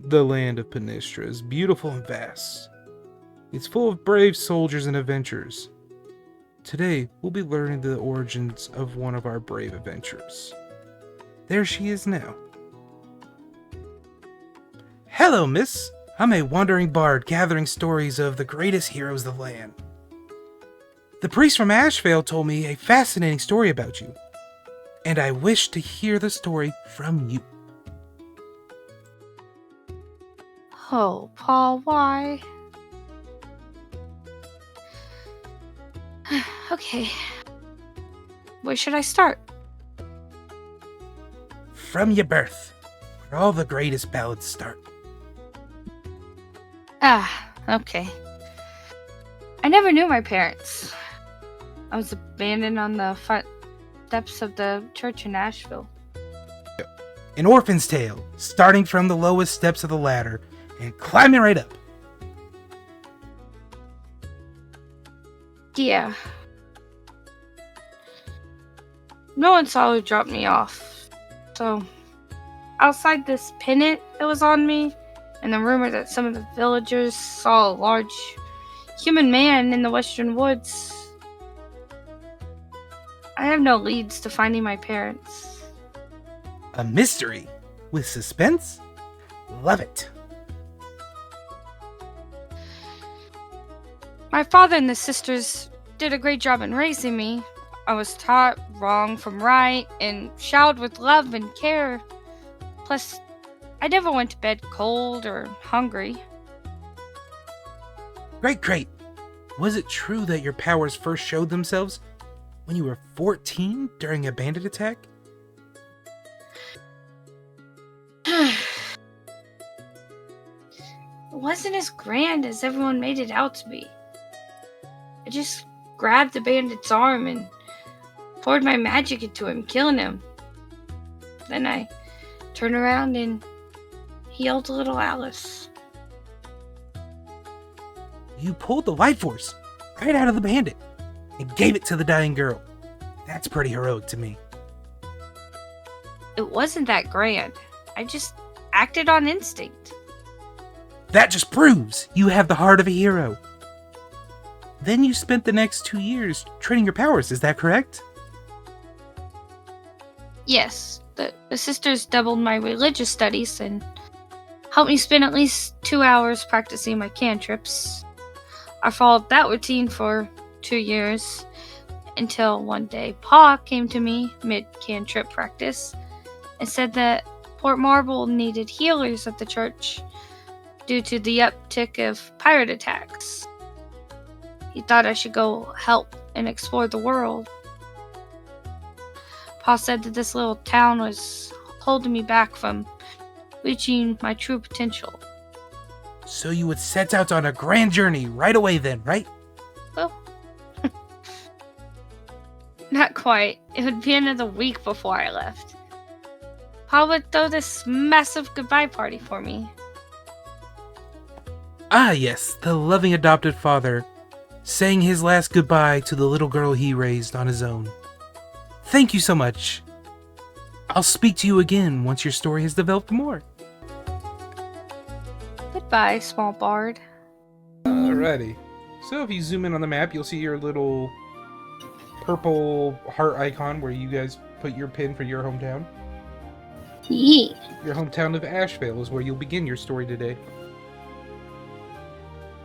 The land of Panistra is beautiful and vast. It's full of brave soldiers and adventurers. Today, we'll be learning the origins of one of our brave adventurers. There she is now. Hello, miss. I'm a wandering bard gathering stories of the greatest heroes of the land. The priest from Ashvale told me a fascinating story about you, and I wish to hear the story from you. Oh, Paul, why? Okay. Where should I start? From your birth, where all the greatest ballads start. Okay. I never knew my parents. I was abandoned on the front steps of the church in Asheville. An orphan's tale, starting from the lowest steps of the ladder and climbing right up. Yeah. No one saw who dropped me off. So, outside this pennant that was on me, and the rumor that some of the villagers saw a large human man in the western woods, I have no leads to finding my parents. A mystery with suspense? Love it. My father and the sisters did a great job in raising me. I was taught wrong from right and showered with love and care. Plus, I never went to bed cold or hungry. Great. Was it true that your powers first showed themselves when you were 14 during a bandit attack? It wasn't as grand as everyone made it out to be. I just grabbed the bandit's arm and poured my magic into him, killing him. Then I turned around and healed little Alice. You pulled the life force right out of the bandit and gave it to the dying girl. That's pretty heroic to me. It wasn't that grand. I just acted on instinct. That just proves you have the heart of a hero. Then you spent the next 2 years training your powers, is that correct? Yes, the sisters doubled my religious studies and helped me spend at least 2 hours practicing my cantrips. I followed that routine for 2 years until one day Pa came to me mid-cantrip practice and said that Port Marble needed healers at the church due to the uptick of pirate attacks. He thought I should go help and explore the world. Pa said that this little town was holding me back from reaching my true potential. So you would set out on a grand journey right away then, right? Well, not quite. It would be another week before I left. Pa would throw this massive goodbye party for me. Ah yes, the loving adopted father saying his last goodbye to the little girl he raised on his own. Thank you so much. I'll speak to you again once your story has developed more. Goodbye, small bard. Alrighty. So if you zoom in on the map, you'll see your little purple heart icon where you guys put your pin for your hometown. Yee. Your hometown of Ashvale is where you'll begin your story today.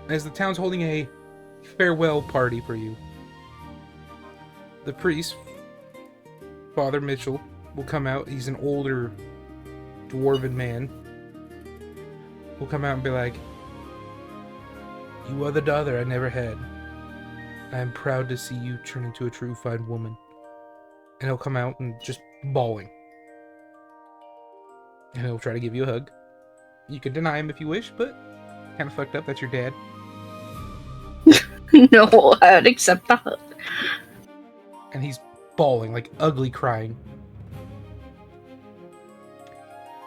As the town's holding a farewell party for you. The priest, Father Mitchell, will come out. He's an older dwarven man. Will come out and be like, "You are the daughter I never had. I am proud to see you turn into a true fine woman." And he'll come out and just bawling. And he'll try to give you a hug. You can deny him if you wish, but kind of fucked up. That's your dad. No, I would accept the hug. And he's bawling, like ugly crying.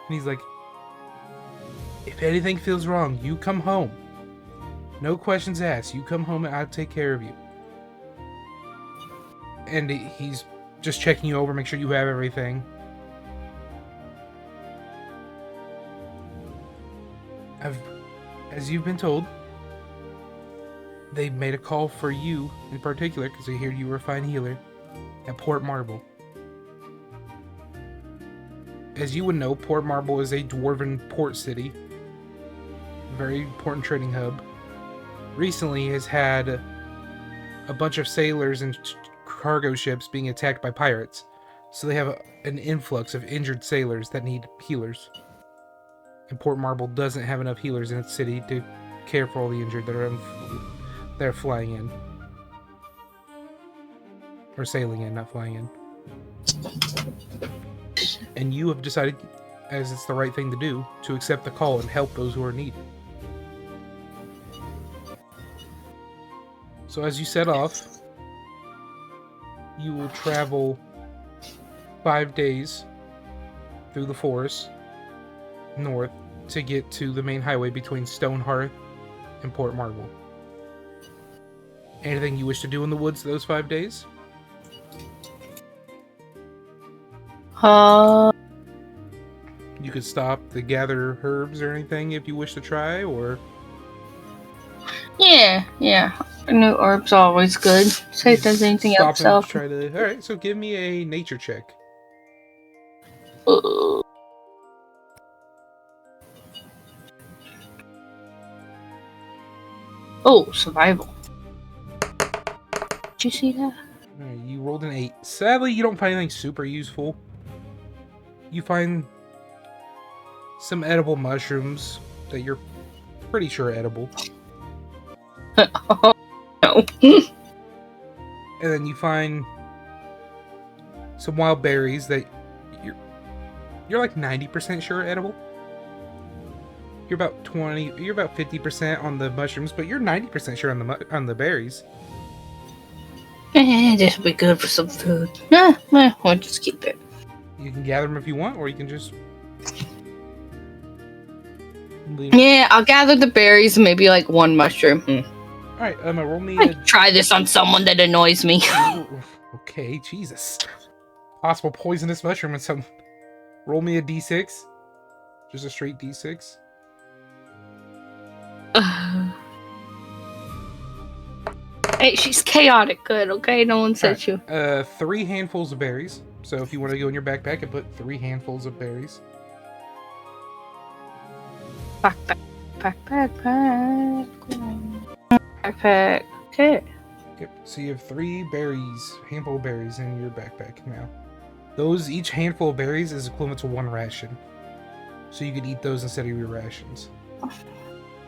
And he's like, "If anything feels wrong, you come home. No questions asked. You come home and I'll take care of you." And he's just checking you over, make sure you have everything. As you've been told, they made a call for you in particular because they hear you were a fine healer at Port Marble. As you would know, Port Marble is a dwarven port city, a very important trading hub. Recently has had a bunch of sailors and cargo ships being attacked by pirates, so they have an influx of injured sailors that need healers. And Port Marble doesn't have enough healers in its city to care for all the injured that are flying in. Or sailing in, not flying in. And you have decided, as it's the right thing to do, to accept the call and help those who are in need. So as you set off, you will travel 5 days through the forest north to get to the main highway between Stonehearth and Port Marble. Anything you wish to do in the woods those 5 days? You could stop to gather herbs or anything if you wish to try, or... Yeah. New herbs are always good. Say if there's anything stop else. And try to... Alright, so give me a nature check. Oh, survival. Did you see that? Alright, you rolled an 8. Sadly, you don't find anything super useful. You find some edible mushrooms that you're pretty sure are edible. Oh, no. And then you find some wild berries that you're like 90% sure are edible. You're about 50% on the mushrooms, but you're 90% sure on the berries. This will be good for some food. We'll just keep it. You can gather them if you want, or you can just leave. Yeah, I'll gather the berries and maybe like one mushroom. Alright, roll me Try this on someone that annoys me. Okay, Jesus. Possible poisonous mushroom and some... Roll me a d6. Just a straight d6. Hey, she's chaotic good, okay? No one said you. 3 handfuls of berries. So if you want to go in your backpack and put 3 handfuls of berries. Backpack. Okay. Yep. So you have 3 handful of berries in your backpack now. Each handful of berries is equivalent to 1 ration. So you could eat those instead of your rations.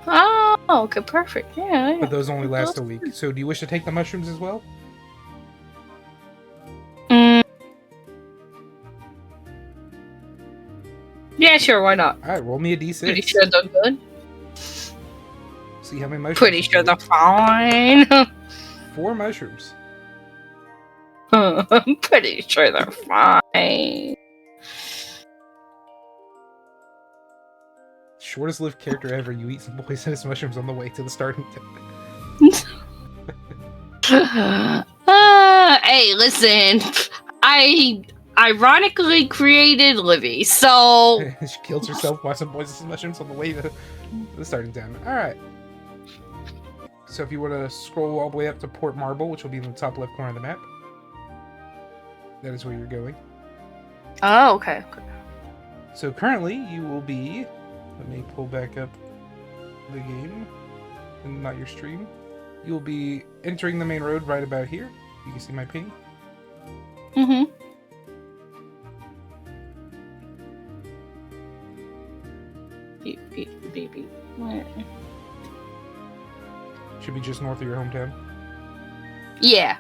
Oh, okay, perfect. Yeah. But those only last a week. So do you wish to take the mushrooms as well? Yeah, sure, why not? Alright, roll me a d6. Pretty sure they're good. See how many mushrooms. Pretty sure they're fine. 4 mushrooms. I'm pretty sure they're fine. Shortest lived character ever. You eat some poisonous mushrooms on the way to the starting Hey, listen. I ironically created Livy, so... She kills herself by some poisonous mushrooms on the way to the starting town. Alright. So if you were to scroll all the way up to Port Marble, which will be in the top left corner of the map, that is where you're going. Oh, okay. So currently, you will be... Let me pull back up the game, and not your stream. You'll be entering the main road right about here. You can see my ping. Mm-hmm. Beep, beep, beep, beep. Where? Should be just north of your hometown. Yeah.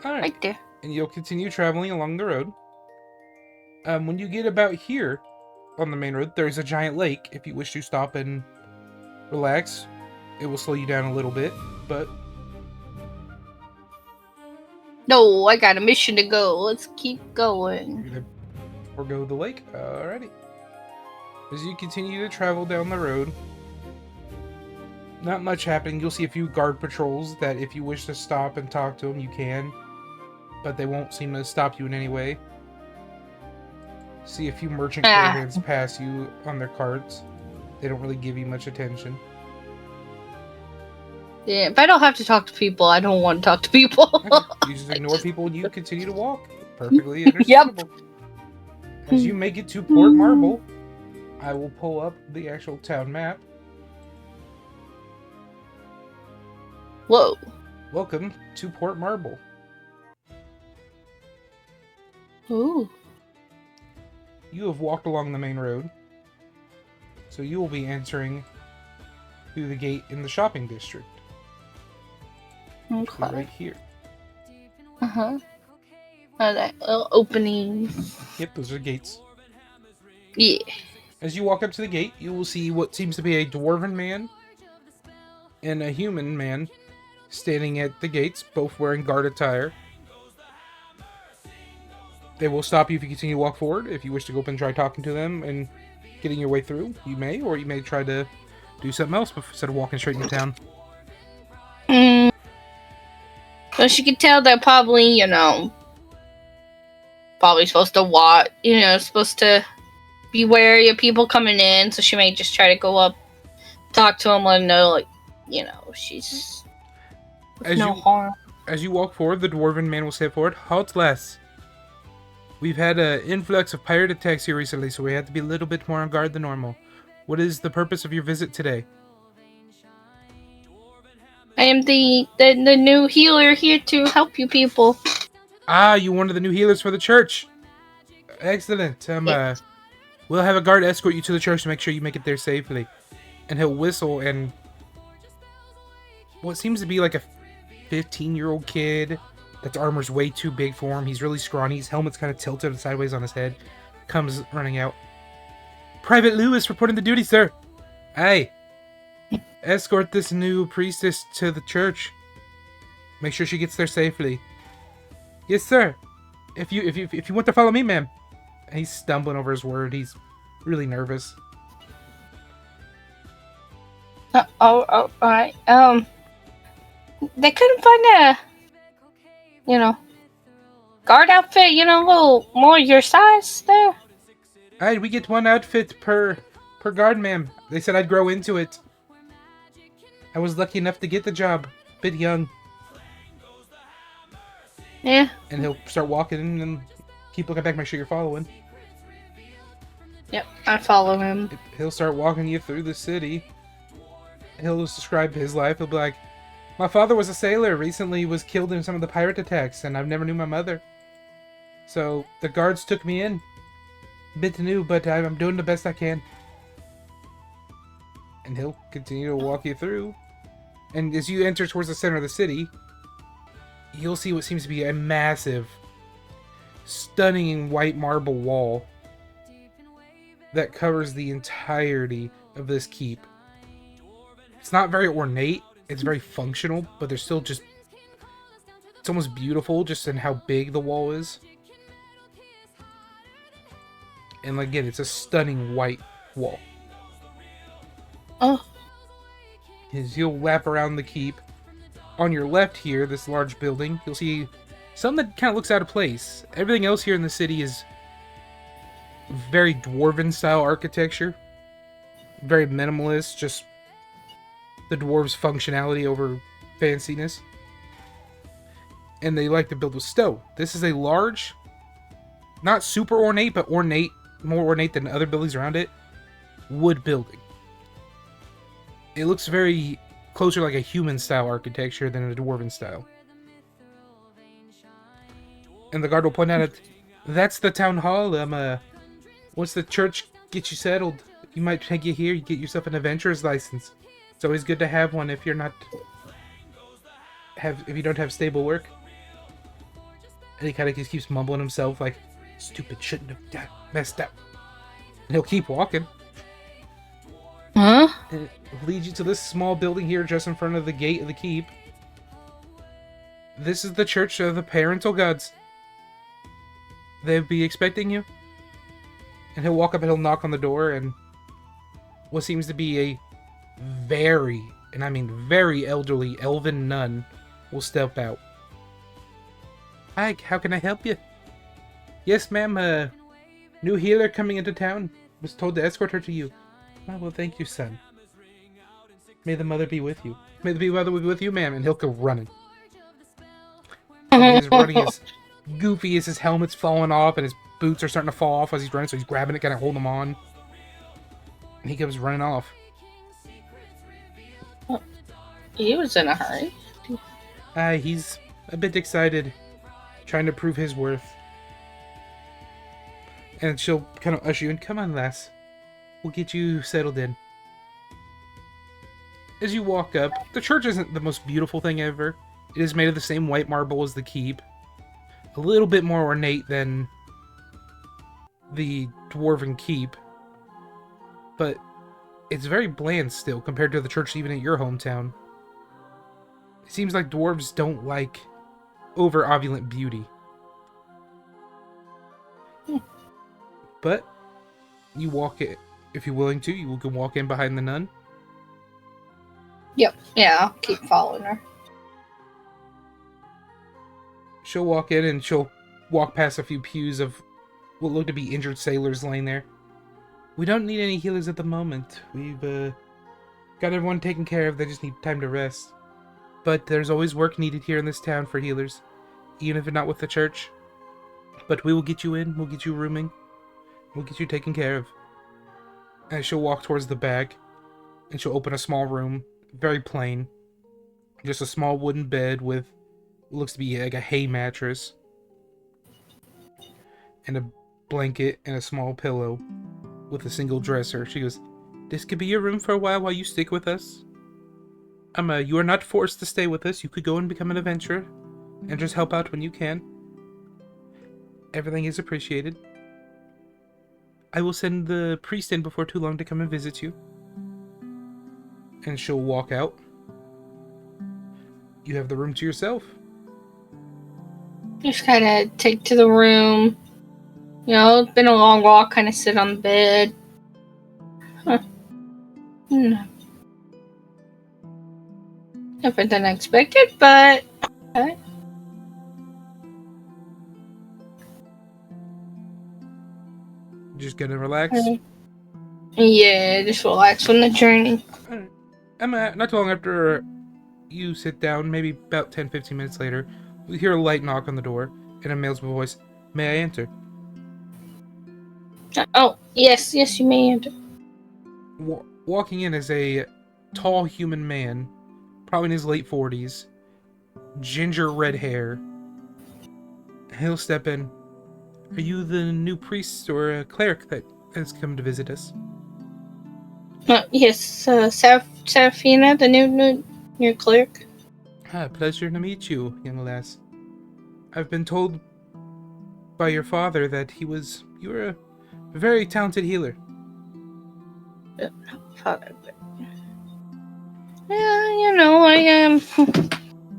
Alright. Right there. And you'll continue traveling along the road. When you get about here on the main road, there's a giant lake. If you wish to stop and relax, it will slow you down a little bit, but... No, I got a mission to go. Let's keep going. You're gonna forego the lake? Alrighty. As you continue to travel down the road, not much happening. You'll see a few guard patrols that if you wish to stop and talk to them, you can. But they won't seem to stop you in any way. See a few merchant caravans pass you on their carts. They don't really give you much attention. Yeah, if I don't have to talk to people, I don't want to talk to people. Okay. You just ignore people and you continue to walk. Perfectly understandable. As you make it to Port Marble, I will pull up the actual town map. Whoa. Welcome to Port Marble. Ooh. You have walked along the main road, so you will be entering through the gate in the shopping district. Okay. Right here. Uh-huh. That little opening. Yep, those are gates. Yeah. As you walk up to the gate, you will see what seems to be a dwarven man and a human man standing at the gates, both wearing guard attire. They will stop you if you continue to walk forward. If you wish to go up and try talking to them and getting your way through, you may, or you may try to do something else instead of walking straight into town. So she could tell they're probably, probably supposed to watch, supposed to be wary of people coming in. So she may just try to go up, talk to them, let them know, she's no harm. As you walk forward, the dwarven man will step forward. Halt, lass. We've had an influx of pirate attacks here recently, so we have to be a little bit more on guard than normal. What is the purpose of your visit today? I am the new healer here to help you people. Ah, you one of the new healers for the church. Excellent. Yes. We'll have a guard escort you to the church to make sure you make it there safely. And he'll whistle, and what seems to be like a 15-year-old kid that's armor's way too big for him. He's really scrawny. His helmet's kind of tilted sideways on his head. Comes running out. Private Lewis reporting the duty, sir. Hey. Escort this new priestess to the church. Make sure she gets there safely. Yes, sir. If you want to follow me, ma'am. He's stumbling over his word. He's really nervous. All right. They couldn't find a, guard outfit, a little more your size there. Alright, we get one outfit per guard, ma'am. They said I'd grow into it. I was lucky enough to get the job. Bit young. Yeah. And he'll start walking and keep looking back, make sure you're following. Yep, I follow him. He'll start walking you through the city. He'll describe his life. He'll be like, my father was a sailor, recently was killed in some of the pirate attacks, and I've never knew my mother. So, the guards took me in. Bit new, but I'm doing the best I can. And he'll continue to walk you through. And as you enter towards the center of the city, you'll see what seems to be a massive, stunning white marble wall that covers the entirety of this keep. It's not very ornate, it's very functional, but there's still just... It's almost beautiful just in how big the wall is. And again, it's a stunning white wall. Oh. As you'll lap around the keep, on your left here, this large building, you'll see something that kind of looks out of place. Everything else here in the city is very dwarven style architecture. Very minimalist, just the dwarves' functionality over fanciness. And they like to build with stone. This is a large, not super ornate, but ornate, more ornate than other buildings around it, wood building. It looks very closer like a human style architecture than a dwarven style. And the guard will point out at, that's the town hall. Once the church gets you settled, you might take you here, you get yourself an adventurer's license. It's always good to have one if you're not if you don't have stable work. And he kind of just keeps mumbling himself like, stupid, shouldn't have done, messed up. And he'll keep walking. Huh? And it leads you to this small building here just in front of the gate of the keep. This is the church of the parental gods. They'll be expecting you. And he'll walk up and he'll knock on the door, and what seems to be a very, and I mean very elderly elven nun will step out. Hi, how can I help you? Yes, ma'am, new healer coming into town. Was told to escort her to you. Oh, well, thank you, son. May the mother be with you. May the mother be with you, ma'am. And he'll go running. And he's running as goofy as his helmet's falling off and his boots are starting to fall off as he's running, so he's grabbing it, kind of holding them on. And he comes running off. He was in a hurry. He's a bit excited, trying to prove his worth. And she'll kind of usher you in. Come on, lass. We'll get you settled in. As you walk up, the church isn't the most beautiful thing ever. It is made of the same white marble as the keep. A little bit more ornate than the dwarven keep. But it's very bland still compared to the church even at your hometown. It seems like dwarves don't like over-opulent beauty. But you walk it, if you're willing to, you can walk in behind the nun. Yep. Yeah, I'll keep following her. She'll walk in and she'll walk past a few pews of what look to be injured sailors laying there. We don't need any healers at the moment. We've got everyone taken care of. They just need time to rest. But there's always work needed here in this town for healers, even if it's not with the church. But we will get you in. We'll get you rooming. We'll get you taken care of. And she'll walk towards the back, and she'll open a small room, very plain. Just a small wooden bed with what looks to be like a hay mattress, and a blanket and a small pillow with a single dresser. She goes, "This could be your room for a while you stick with us. You are not forced to stay with us. You could go and become an adventurer, and just help out when you can. Everything is appreciated. I will send the priest in before too long to come and visit you." And she'll walk out. You have the room to yourself. Just kind of take to the room. You know, it's been a long walk. Kind of sit on the bed. Huh. Different than expected, but okay. Just gonna relax. Yeah, just relax from the journey. Alright. Not too long after you sit down, maybe about 10-15 minutes later, we hear a light knock on the door and a male's voice. May I enter? Oh, yes, you may enter. Walking in is a tall human man, probably in his late 40s, ginger red hair. He'll step in. Are you the new priest or a cleric that has come to visit us? Yes, Seraphina, the new cleric. Pleasure to meet you, young lass. I've been told by your father that you were a very talented healer. Father. You know, I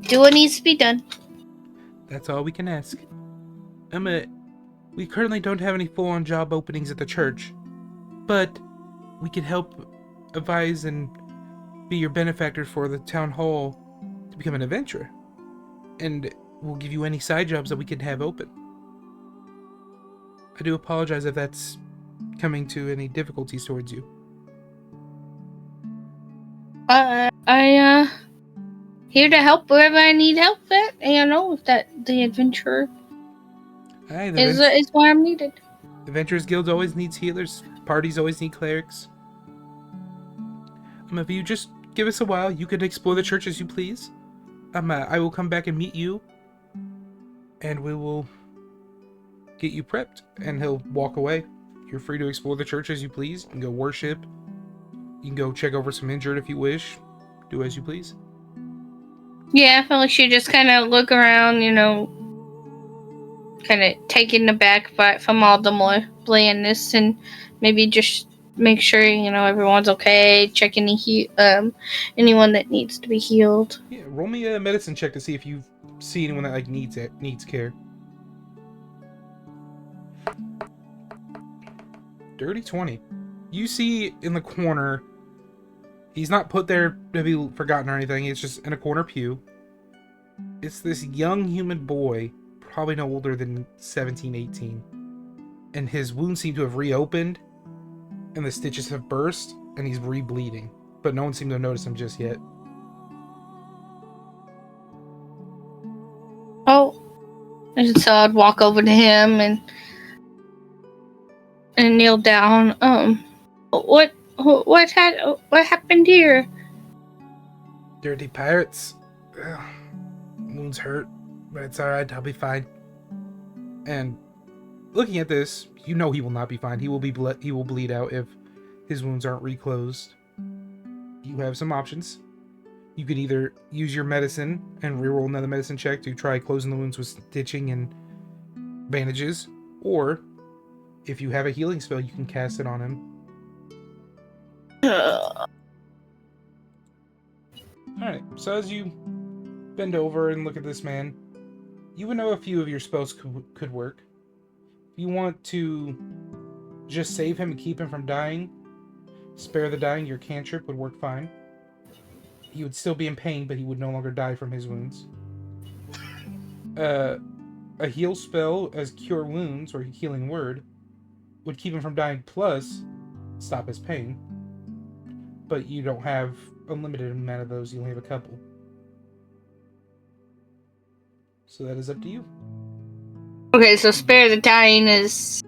do what needs to be done. That's all we can ask. We currently don't have any full-on job openings at the church, but we could help advise and be your benefactor for the town hall to become an adventurer. And we'll give you any side jobs that we could have open. I do apologize if that's coming to any difficulties towards you. I here to help wherever I need help at. You know, if the adventurer is where I'm needed. The Adventurers Guild always needs healers. Parties always need clerics. If you just give us a while, you could explore the church as you please. I will come back and meet you, and we will get you prepped. And he'll walk away. You're free to explore the church as you please. You can go worship. You can go check over some injured if you wish. Do as you please. Yeah, I feel like she just kind of look around, you know, kind of taken aback from all the blandness, and maybe just make sure, you know, everyone's okay. Check anyone that needs to be healed. Yeah, roll me a medicine check to see if you see anyone that needs care. Dirty 20. You see in the corner. He's not put there to be forgotten or anything. It's just in a corner pew. It's this young human boy, probably no older than 17, 18. And his wounds seem to have reopened, and the stitches have burst. and he's re-bleeding, but no one seemed to notice him just yet. Oh, and so I'd walk over to him and kneel down. What happened here? Dirty pirates. Ugh. Wounds hurt, but it's alright, I'll be fine. And looking at this, you know he will not be fine. He will bleed out if his wounds aren't reclosed. You have some options. You could either use your medicine and reroll another medicine check to try closing the wounds with stitching and bandages, or if you have a healing spell, you can cast it on him. Alright, so as you bend over and look at this man, you would know a few of your spells could work. If you want to just save him and keep him from dying, spare the dying, your cantrip would work fine. He would still be in pain, but he would no longer die from his wounds. A heal spell as Cure Wounds, or Healing Word, would keep him from dying plus stop his pain. But you don't have unlimited amount of those, you only have a couple. So that is up to you. Okay, so spare the dying is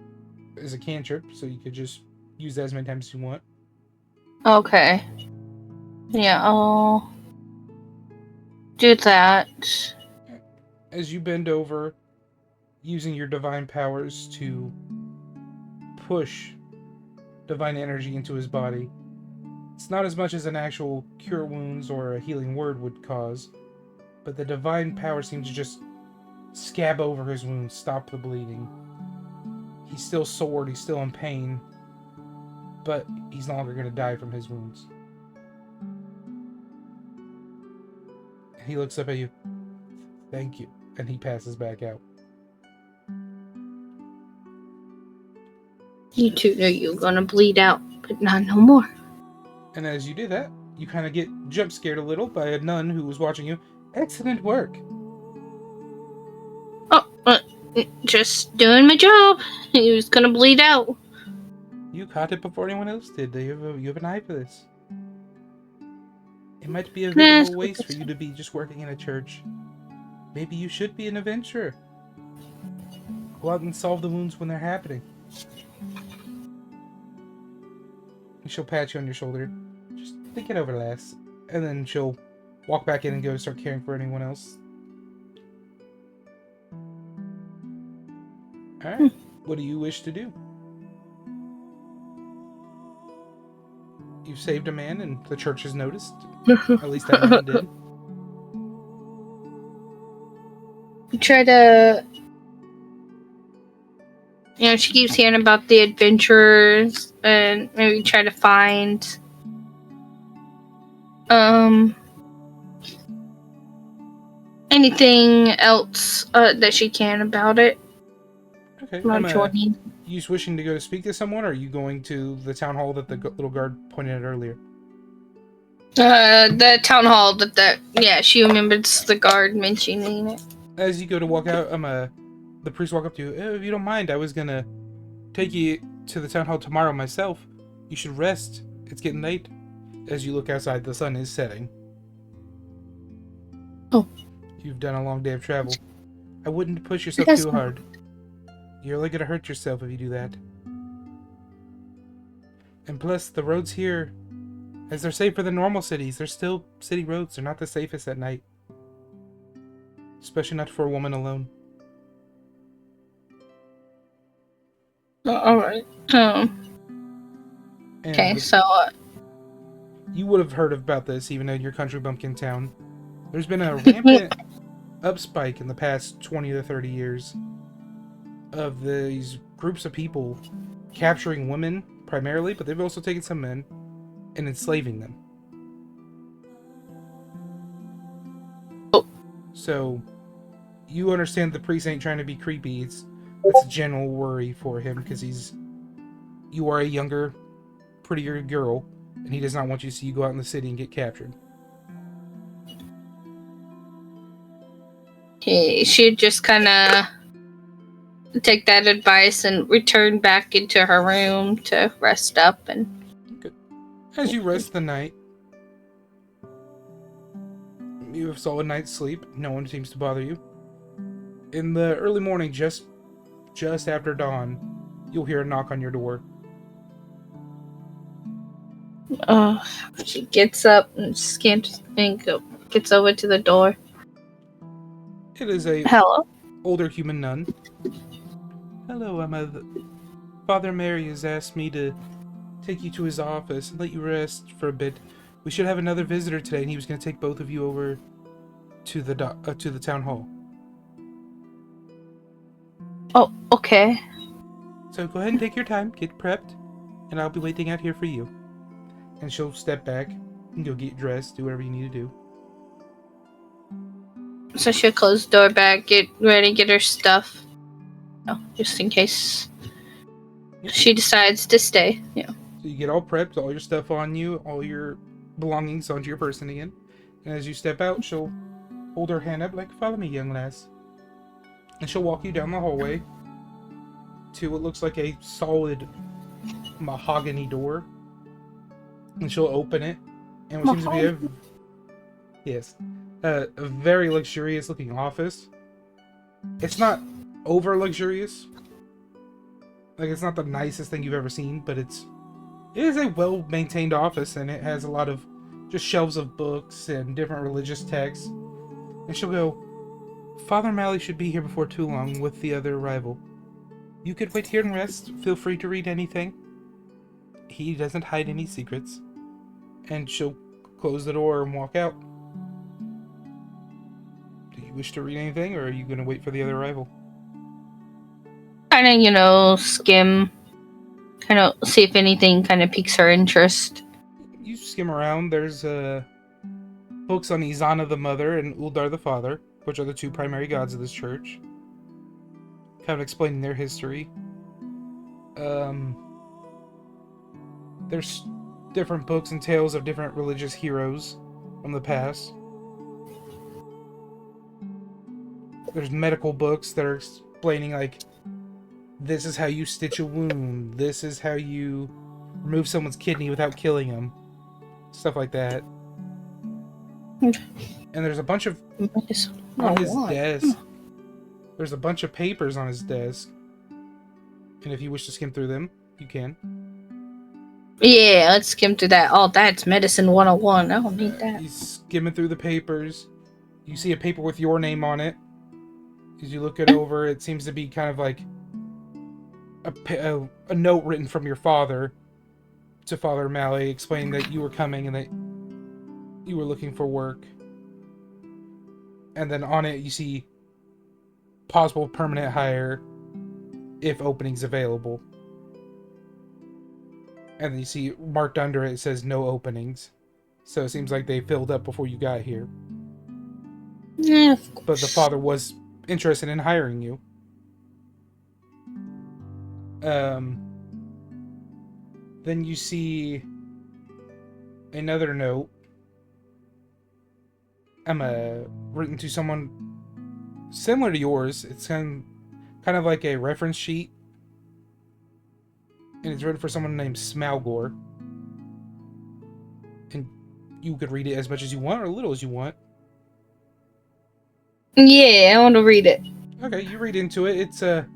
a cantrip, so you could just use that as many times as you want. okay. Yeah, I'll do that. As you bend over, using your divine powers to push divine energy into his body, it's not as much as an actual Cure Wounds or a Healing Word would cause, but the divine power seems to just scab over his wounds, stop the bleeding. He's still sore, he's still in pain, but he's no longer going to die from his wounds. He looks up at you. Thank you. And he passes back out. You two know you're gonna bleed out, but not no more. And as you do that, you kind of get jump scared a little by a nun who was watching you. Excellent work. Oh, just doing my job. He was gonna bleed out. You caught it before anyone else did. You have an eye for this. It might be a visible waste for you to be just working in a church. Maybe you should be an adventurer. Go out and solve the wounds when they're happening. She'll pat you on your shoulder. Just think it over, lass. And then she'll walk back in and go start caring for anyone else. Alright. What do you wish to do? You've saved a man and the church has noticed. At least that man did. We try to... You know, she keeps hearing about the adventurers, and maybe try to find anything else that she can about it. Okay. About joining. You just wishing to go to speak to someone, or are you going to the town hall that the little guard pointed at earlier? The town hall she remembers the guard mentioning it. As you go to walk out, the priest walk up to you. If you don't mind, I was gonna take you to the town hall tomorrow myself. You should rest. It's getting late. As you look outside, the sun is setting. Oh. You've done a long day of travel. I wouldn't push yourself too hard. You're only gonna hurt yourself if you do that. And plus, the roads here, as they're safer than normal cities, they're still city roads. They're not the safest at night. Especially not for a woman alone. Alright. Okay, so... You would have heard about this even in your country bumpkin town. There's been a rampant upspike in the past 20 to 30 years of these groups of people capturing women primarily, but they've also taken some men and enslaving them. Oh. So, you understand the priest ain't trying to be creepy. It's a general worry for him because you are a younger, prettier girl, and he does not want you to see you go out in the city and get captured. She'd just kind of take that advice and return back into her room to rest up. And Good. As you rest the night, you have solid night's sleep. No one seems to bother you. In the early morning, just after dawn, you'll hear a knock on your door. She gets up and gets over to the door. It is a Hello? older human nun. Hello, Emma. Father Mary has asked me to take you to his office and let you rest for a bit. We should have another visitor today, and he was going to take both of you over to the town hall. Oh, okay. So go ahead and take your time, get prepped, and I'll be waiting out here for you. And she'll step back and go get dressed, do whatever you need to do. So she'll close the door back, get ready, get her stuff. Just in case she decides to stay. Yeah. So you get all prepped, all your stuff on you, all your belongings onto your person again. And as you step out, she'll hold her hand up like, "Follow me, young lass." And she'll walk you down the hallway to what looks like a solid mahogany door. And she'll open it. And what seems to be a very luxurious looking office. It's not over luxurious. Like, it's not the nicest thing you've ever seen, but it is a well-maintained office, and it has a lot of just shelves of books and different religious texts. And she'll go, "Father Malley should be here before too long with the other arrival. You could wait here and rest. Feel free to read anything. He doesn't hide any secrets." And she'll close the door and walk out. Do you wish to read anything, or are you going to wait for the other arrival? Kind of, skim. Kind of see if anything kind of piques her interest. You skim around. There's books on Izana the Mother and Uldar the Father, which are the two primary gods of this church. Kind of explaining their history. There's different books and tales of different religious heroes from the past. There's medical books that are explaining, like, this is how you stitch a wound, this is how you remove someone's kidney without killing them. Stuff like that. And there's a bunch of... on his desk. There's a bunch of papers on his desk. And if you wish to skim through them, you can. Yeah, let's skim through that. Oh, that's medicine 101. I don't need that. He's skimming through the papers. You see a paper with your name on it. As you look it over, it seems to be kind of like a note written from your father to Father Malley explaining that you were coming and that you were looking for work. And then on it you see possible permanent hire if openings available. And then you see marked under it says no openings. So it seems like they filled up before you got here. Yeah, of course. But the father was interested in hiring you. Then you see another note. Written to someone similar to yours. It's kind of like a reference sheet. And it's written for someone named Smalgor. And you could read it as much as you want or as little as you want. Yeah, I want to read it. Okay, you read into it. It's a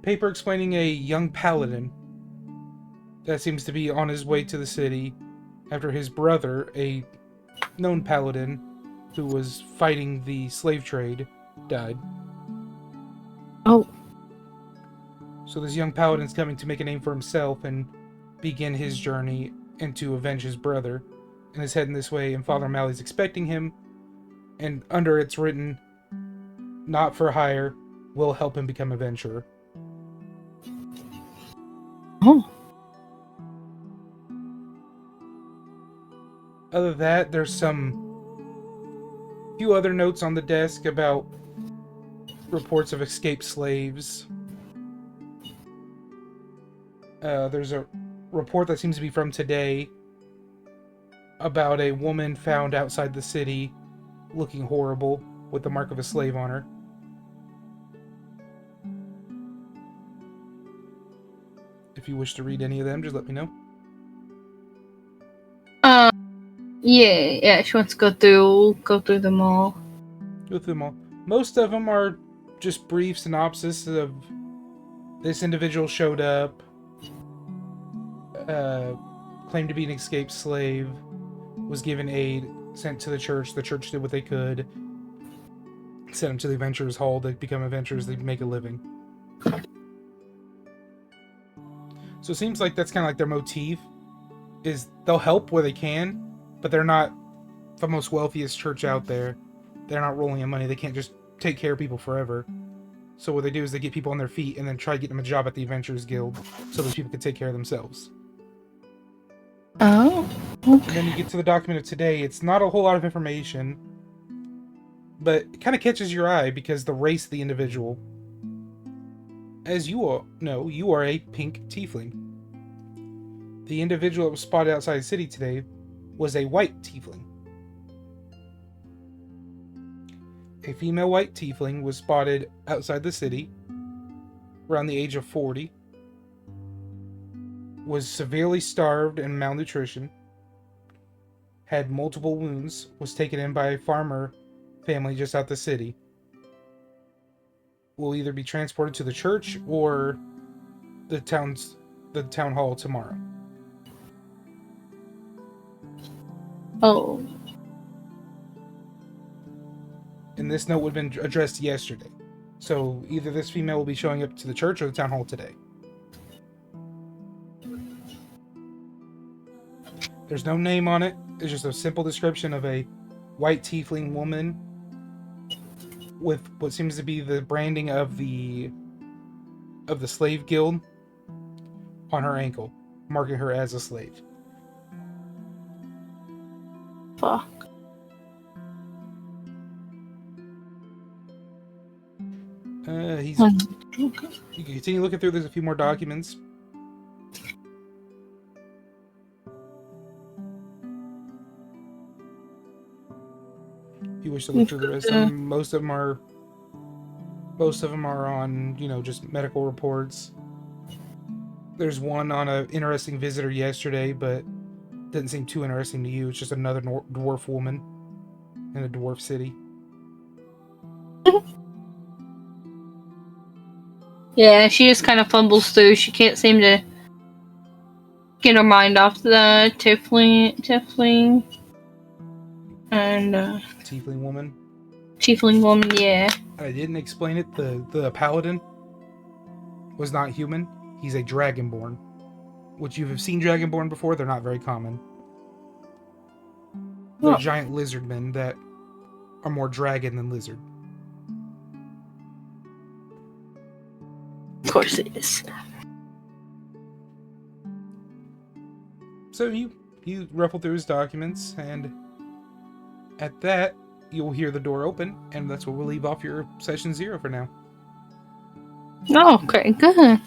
paper explaining a young paladin that seems to be on his way to the city after his brother, a known paladin who was fighting the slave trade, died. Oh. So this young paladin's coming to make a name for himself and begin his journey and to avenge his brother, and is heading this way, and Father Malley's expecting him, and under it's written, "Not for hire, will help him become a venturer." Oh. Other than that, there's few other notes on the desk about reports of escaped slaves. There's a report that seems to be from today about a woman found outside the city looking horrible with the mark of a slave on her. If you wish to read any of them, just let me know. Yeah, she wants to go through them all. Go through them all. Most of them are just brief synopsis of this individual showed up, claimed to be an escaped slave, was given aid, sent to the church did what they could, sent him to the adventurers hall, they become adventurers, they make a living. So it seems like that's kind of like their motif, is they'll help where they can, but they're not the most wealthiest church out there. They're not rolling in money. They can't just take care of people forever. So what they do is they get people on their feet and then try to get them a job at the Adventurers Guild so those people can take care of themselves. Oh, okay. And then you get to the document of today. It's not a whole lot of information, but it kind of catches your eye because the race of the individual. As you all know, you are a pink tiefling. The individual that was spotted outside the city today was a white tiefling. A female white tiefling was spotted outside the city around the age of 40. Was severely starved and malnutrition. Had multiple wounds. Was taken in by a farmer family just out the city. Will either be transported to the church or the town hall tomorrow. Oh. And this note would have been addressed yesterday. So either this female will be showing up to the church or the town hall today. There's no name on it. It's just a simple description of a white tiefling woman with what seems to be the branding of the slave guild on her ankle, marking her as a slave. Fuck. You can continue looking through. There's a few more documents. If you wish to look through the rest of them, most of them are on, just medical reports. There's one on an interesting visitor yesterday, but didn't seem too interesting to you. It's just another dwarf woman in a dwarf city. Yeah, she just kind of fumbles through. She can't seem to get her mind off the tiefling and Tiefling woman. Tiefling woman, yeah. I didn't explain it. The paladin was not human. He's a dragonborn. Which you have seen dragonborn before. They're not very common. They're giant lizardmen that are more dragon than lizard. Of course it is. So you ruffle through his documents, and at that, you'll hear the door open, and that's where we'll leave off your session 0 for now. Oh, okay, good.